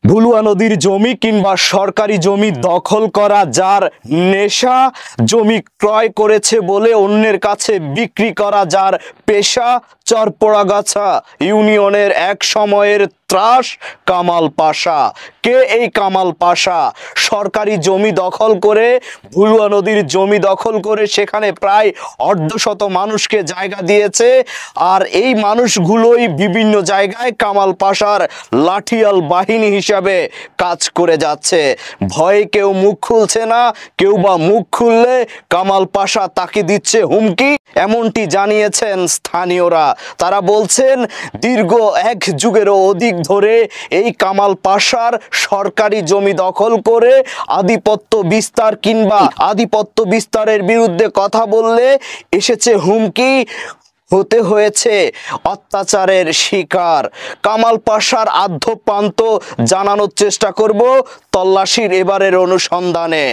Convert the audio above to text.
ভুলুয়া নদীর জমি কিংবা সরকারি জমি দখল করা, যার নেশা, জমি ক্রয় করেছে বলে অন্যের কাছে বিক্রি করা যার পেশা, চরপোড়াগাছা ইউনিয়নের এক সময়ের ত্রাস কামাল পাশা। কে এই কামাল পাশা? সরকারি জমি দখল করে, ভুলুয়া নদীর জমি দখল করে সেখানে প্রায় অর্ধশত মানুষকে জায়গা দিয়েছে। আর এই মানুষগুলোই বিভিন্ন জায়গায় কামাল পাশার লাঠিয়াল বাহিনী হিসাবে কাজ করে যাচ্ছে। ভয়ে কেউ মুখ খুলছে না, কেউ বা মুখ খুললে কামাল পাশা তাকে দিচ্ছে হুমকি, এমনটি জানিয়েছেন স্থানীয়রা। তারা বলছেন দীর্ঘ এক যুগেরও অধিক ধরে এই কামাল পাশার সরকারি জমি দখল করে আধিপত্য বিস্তার কিংবা আধিপত্য বিস্তারের বিরুদ্ধে কথা বললে এসেছে হুমকি, হতে হয়েছে অত্যাচারের শিকার। কামাল পাশার আদ্যপ্রান্ত জানানোর চেষ্টা করব তল্লাশির এবারের অনুসন্ধানে।